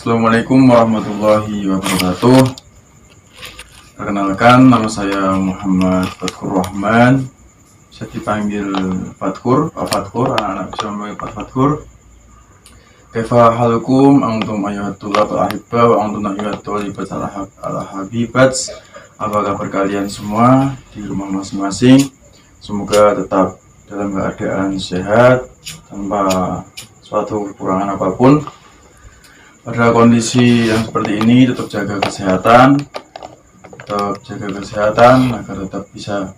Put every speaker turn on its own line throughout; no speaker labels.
Assalamualaikum warahmatullahi wabarakatuh. Perkenalkan, nama saya Muhammad Fatkur Rahman. Bisa dipanggil Fatkur, Pak Fatkur, anak-anak bisa memanggil Pak Fatkur. Kaifa halukum antum ayyuhatullah al-ahibba wa antum ayyuhatul ibat al-habibat. Apa kabar kalian semua di rumah masing-masing? Semoga tetap dalam keadaan sehat tanpa suatu kekurangan apapun. Pada kondisi yang seperti ini, tetap jaga kesehatan agar tetap bisa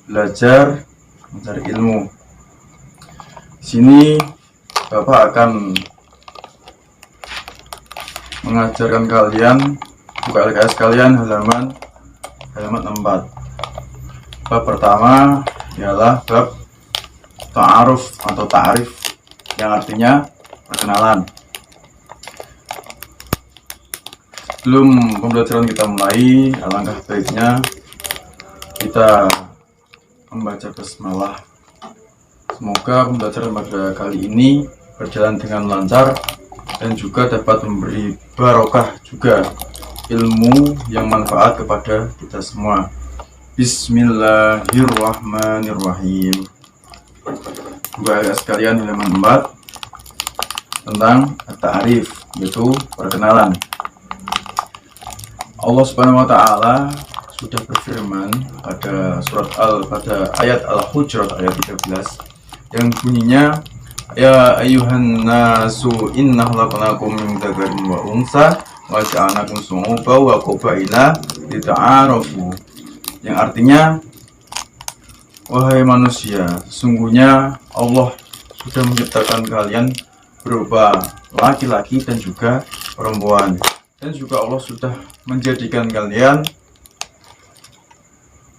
belajar, mencari ilmu. Di sini Bapak akan mengajarkan kalian, buka LKS kalian halaman 4. Bab pertama ialah bab ta'aruf atau ta'rif, yang artinya perkenalan. Sebelum pembelajaran kita mulai, alangkah baiknya kita membaca basmalah. Semoga pembelajaran pada kali ini berjalan dengan lancar dan juga dapat memberi barokah juga ilmu yang manfaat kepada kita semua. Bismillahirrahmanirrahim. Buka sekalian halaman 4 tentang ta'rif, yaitu perkenalan. Allah Subhanahu wa Ta'ala sudah berfirman pada pada ayat Al-Hujurat ayat 13 yang bunyinya, ya ayyuhan nasu inna khalaqnakum min dzakarin wa unsa wa ja'alnakum syu'uban wa qabaila lita'arafu, yang artinya, wahai manusia, sesungguhnya Allah sudah menciptakan kalian berupa laki-laki dan juga perempuan. Dan juga Allah sudah menjadikan kalian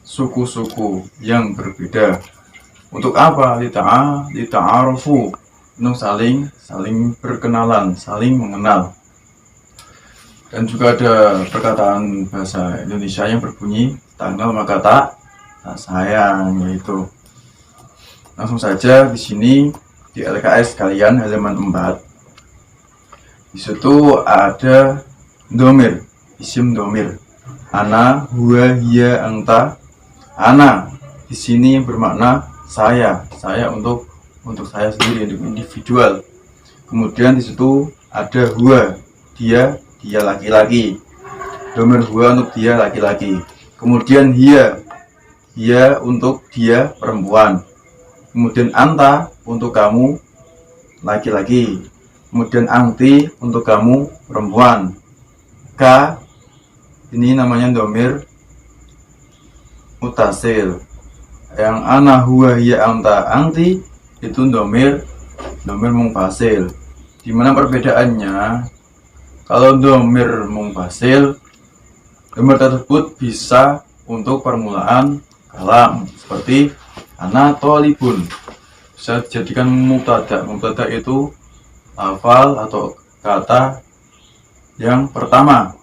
suku-suku yang berbeda. Untuk apa? Lita'arufu, untuk saling berkenalan, saling mengenal. Dan juga ada perkataan bahasa Indonesia yang berbunyi, tak kenal maka tak sayang, yaitu. Langsung saja di sini di LKS kalian halaman 4. Di situ ada domir, isim domir. Ana, huwa, hiya, anta. Ana di sini bermakna saya untuk saya sendiri, untuk individual. Kemudian di situ ada huwa, dia laki-laki. Domir huwa untuk dia laki-laki. Kemudian hiya untuk dia perempuan. Kemudian anta untuk kamu laki-laki. Kemudian anti untuk kamu perempuan. Ka ini namanya domir mutasil. Yang ana, huwa, hiya, anta, anti itu domir munfasil. Dimana perbedaannya? Kalau domir munfasil, domir tersebut bisa untuk permulaan kalam, seperti ana tolibun, bisa dijadikan mubtada. Mubtada itu lafal atau kata yang pertama.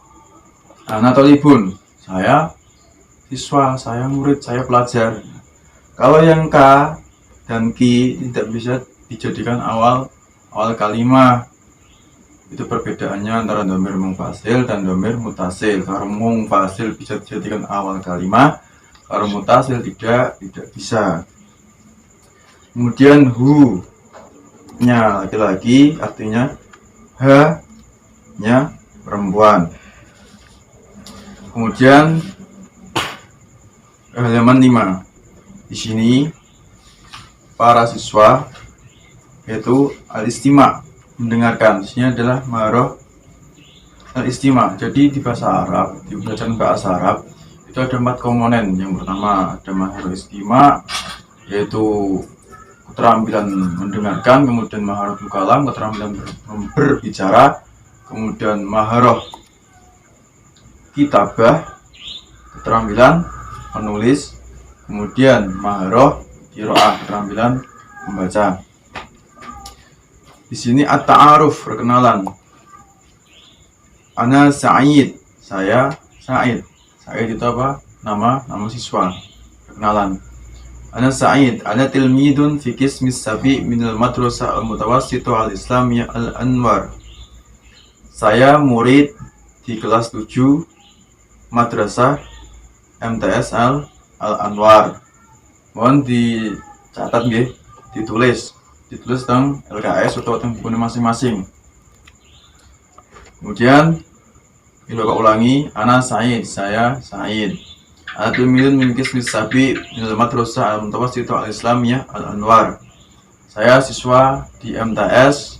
Ana tolibun, saya siswa, saya murid, saya pelajar. Kalau yang ka dan ki tidak bisa dijadikan awal kalimat. Itu perbedaannya antara domir munfasil dan domir mutasil. Kalau munfasil bisa dijadikan awal kalimat, kalau mutasil tidak bisa. Kemudian hu nya laki-laki, artinya ha nya perempuan. Kemudian halaman 5. Di sini para siswa yaitu al-istima, mendengarkan. Di sini adalah maharoh al-istima. Jadi di bahasa Arab, di pelajaran bahasa Arab itu ada 4 komponen. Yang pertama ada maharoh istima, yaitu keterampilan mendengarkan. Kemudian maharoh kalam, keterampilan berbicara. Kemudian maharoh kitabah, keterampilan menulis. Kemudian maharoh qiraah, keterampilan membaca. Di sini at-ta'aruf, perkenalan. Ana Sa'id, saya Sa'id. Sa'id itu apa? Nama siswa. Perkenalan. Ana Sa'id, ana tilmidun fi qismis sabi minal madrasah al-mutawassito al-islamiyah al-anwar. Saya murid di kelas 7 Madrasah MTS Al-Anwar. Mohon dicatat nggih, ditulis tentang LKS atau tentang buku masing-masing. Kemudian kita ulangi, ana Said, saya Said. Ana tilmidun min qismi sabi minal madrasah al-mutawassithah al-islamiyah Al-Anwar. Saya siswa di MTS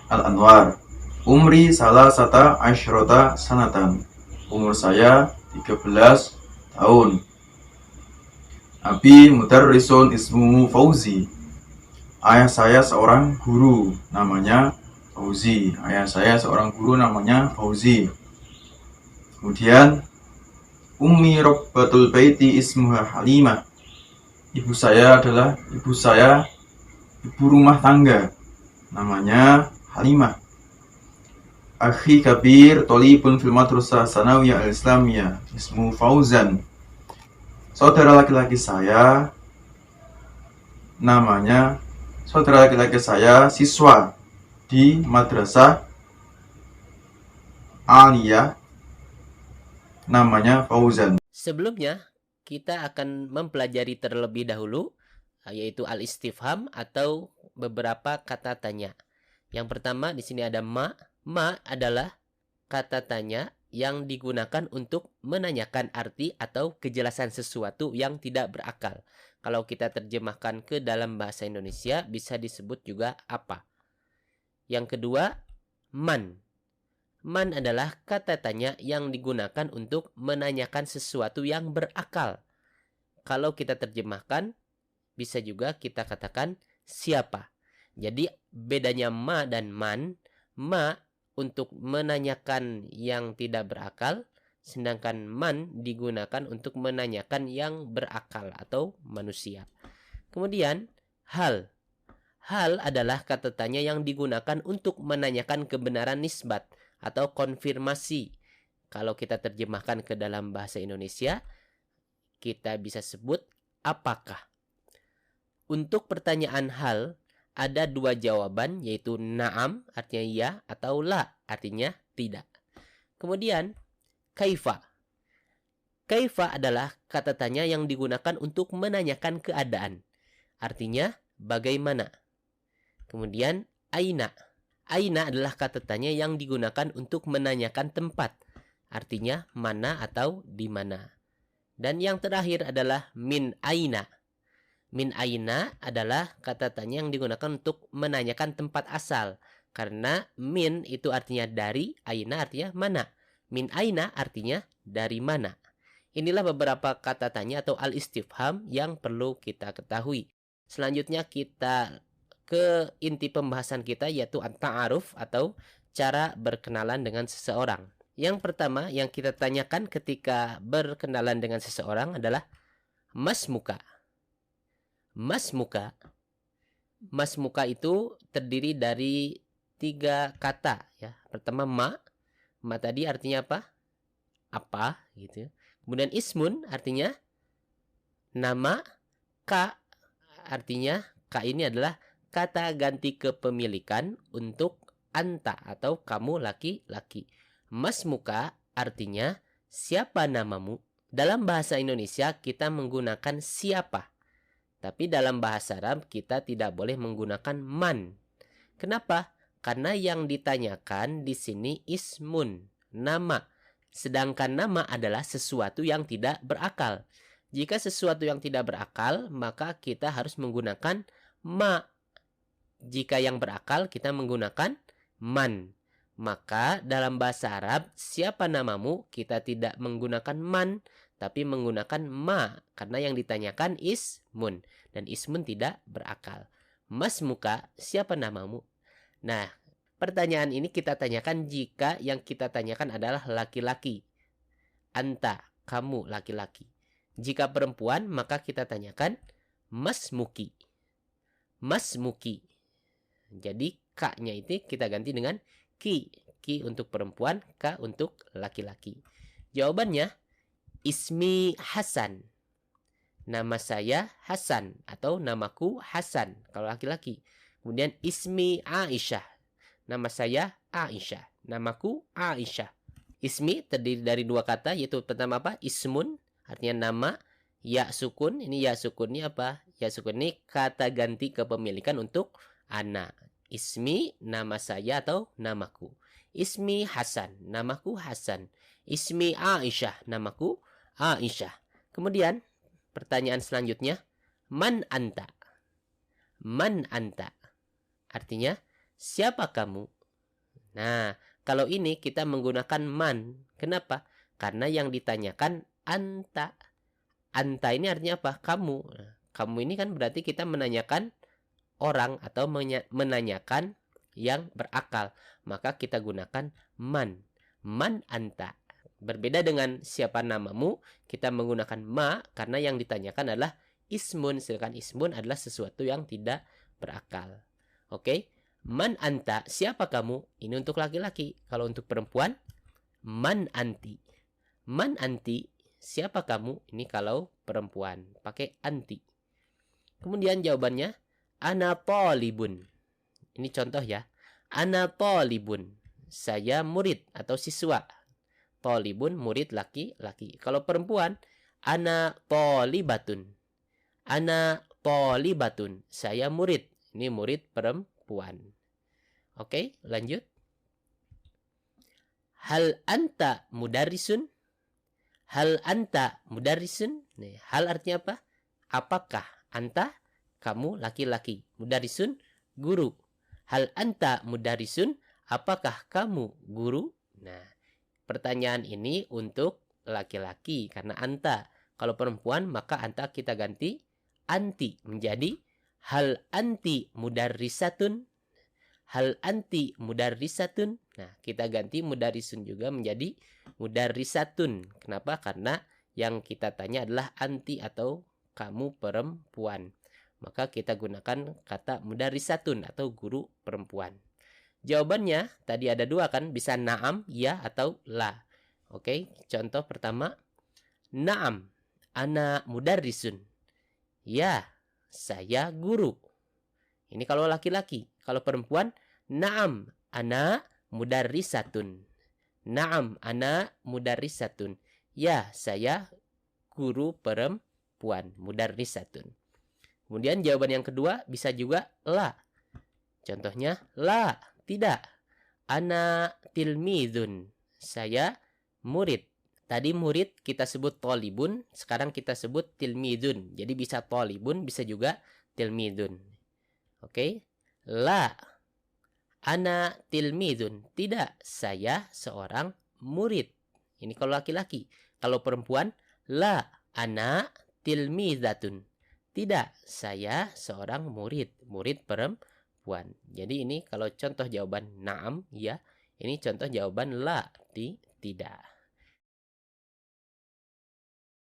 Al-Anwar. Umri salah sata asyrota sanatan. Umur saya 13 tahun. Abi mudarrisun ismu Fauzi. Ayah saya seorang guru, namanya Fauzi. Kemudian Ummi Rabbatul Baiti ismuha Halimah. Ibu saya adalah ibu rumah tangga, namanya Halimah. Akhi kabir tolibun fil madrasah sanawiyah al-islamiyah ismu Fauzan. Saudara laki-laki saya siswa di madrasah aliyah, namanya Fauzan.
Sebelumnya kita akan mempelajari terlebih dahulu yaitu al-istifham atau beberapa kata tanya. Yang pertama di sini ada ma. Ma adalah kata tanya yang digunakan untuk menanyakan arti atau kejelasan sesuatu yang tidak berakal. Kalau kita terjemahkan ke dalam bahasa Indonesia bisa disebut juga apa. Yang kedua, man. Man adalah kata tanya yang digunakan untuk menanyakan sesuatu yang berakal. Kalau kita terjemahkan, bisa juga kita katakan siapa. Jadi bedanya ma dan man, ma untuk menanyakan yang tidak berakal, sedangkan man digunakan untuk menanyakan yang berakal atau manusia. Kemudian hal. Hal adalah kata tanya yang digunakan untuk menanyakan kebenaran nisbat atau konfirmasi. Kalau kita terjemahkan ke dalam bahasa Indonesia, kita bisa sebut apakah. Untuk pertanyaan hal, ada dua jawaban, yaitu na'am artinya ya atau la artinya tidak. Kemudian kaifa. Kaifa adalah kata tanya yang digunakan untuk menanyakan keadaan. Artinya bagaimana. Kemudian aina. Aina adalah kata tanya yang digunakan untuk menanyakan tempat. Artinya mana atau di mana. Dan yang terakhir adalah min aina. Min aina adalah kata tanya yang digunakan untuk menanyakan tempat asal. Karena min itu artinya dari, aina artinya mana. Min aina artinya dari mana. Inilah beberapa kata tanya atau al-istifham yang perlu kita ketahui. Selanjutnya kita ke inti pembahasan kita, yaitu at-ta'aruf atau cara berkenalan dengan seseorang. Yang pertama yang kita tanyakan ketika berkenalan dengan seseorang adalah mas muka. Mas muka. Mas muka itu terdiri dari 3 kata ya. Pertama ma. Ma tadi artinya apa? Apa gitu. Kemudian ismun artinya nama. Ka artinya ini adalah kata ganti kepemilikan untuk anta atau kamu laki-laki. Mas muka artinya siapa namamu. Dalam bahasa Indonesia kita menggunakan siapa. Tapi dalam bahasa Arab kita tidak boleh menggunakan man. Kenapa? Karena yang ditanyakan di sini ismun, nama. Sedangkan nama adalah sesuatu yang tidak berakal. Jika sesuatu yang tidak berakal, maka kita harus menggunakan ma. Jika yang berakal, kita menggunakan man. Maka dalam bahasa Arab, siapa namamu? Kita tidak menggunakan man, tapi menggunakan ma. Karena yang ditanyakan ismun. Dan ismun tidak berakal. Mas muka, siapa namamu? Nah, pertanyaan ini kita tanyakan jika yang kita tanyakan adalah laki-laki. Anta, kamu laki-laki. Jika perempuan, maka kita tanyakan mas muki. Mas muki. Jadi ka-nya itu kita ganti dengan ki. Ki untuk perempuan, ka untuk laki-laki. Jawabannya ismi Hasan. Nama saya Hasan atau namaku Hasan kalau laki-laki. Kemudian ismi Aisyah. Nama saya Aisyah. Namaku Aisyah. Ismi terdiri dari dua kata, yaitu pertama apa? Ismun, artinya nama. Ya sukun, ini ya sukun ini apa? Ya sukun ini kata ganti kepemilikan untuk ana. Ismi, nama saya atau namaku. Ismi Hasan, namaku Hasan. Ismi Aisyah, namaku Aisyah. Kemudian pertanyaan selanjutnya, man anta? Man anta? Artinya, siapa kamu? Nah, kalau ini kita menggunakan man. Kenapa? Karena yang ditanyakan anta. Anta ini artinya apa? Kamu. Nah, kamu ini kan berarti kita menanyakan orang atau menanyakan yang berakal. Maka kita gunakan man. Man anta. Berbeda dengan siapa namamu, kita menggunakan ma karena yang ditanyakan adalah ismun. Sedangkan ismun adalah sesuatu yang tidak berakal. Oke? Man anta, siapa kamu? Ini untuk laki-laki. Kalau untuk perempuan, man anti. Man anti, siapa kamu? Ini kalau perempuan, pakai anti. Kemudian jawabannya, ana talibun. Ini contoh ya. Ana talibun. Saya murid atau siswa. Talibun, murid laki-laki. Kalau perempuan, ana talibatun. Ana talibatun. Saya murid. Ini murid perempuan. Oke, lanjut. Hal anta mudarrisun? Hal anta mudarrisun? Nih, hal artinya apa? Apakah? Anta, kamu laki-laki. Mudarrisun, guru. Hal anta mudarrisun? Apakah kamu guru? Nah, pertanyaan ini untuk laki-laki karena anta. Kalau perempuan maka anta kita ganti anti menjadi hal anti mudarrisatun. Hal anti mudarrisatun. Nah, kita ganti mudarrisun juga menjadi mudarrisatun. Kenapa? Karena yang kita tanya adalah anti atau kamu perempuan. Maka kita gunakan kata mudarrisatun atau guru perempuan. Jawabannya tadi ada dua kan, bisa na'am, ya atau la. Oke, contoh pertama, na'am, ana mudarrisun. Ya, saya guru. Ini kalau laki-laki. Kalau perempuan, na'am, ana mudarrisatun. Na'am, ana mudarrisatun. Ya, saya guru perempuan, mudarrisatun. Kemudian jawaban yang kedua bisa juga la. Contohnya, la, tidak. Ana tilmidun. Saya murid. Tadi murid kita sebut tolibun, sekarang kita sebut tilmidun. Jadi bisa tolibun, bisa juga tilmidun. Oke? La, ana tilmidun. Tidak, saya seorang murid. Ini kalau laki-laki. Kalau perempuan, la, ana tilmidatun. Tidak, saya seorang murid. Murid perempuan. Jadi ini kalau contoh jawaban na'am, ya. Ini contoh jawaban la, tidak.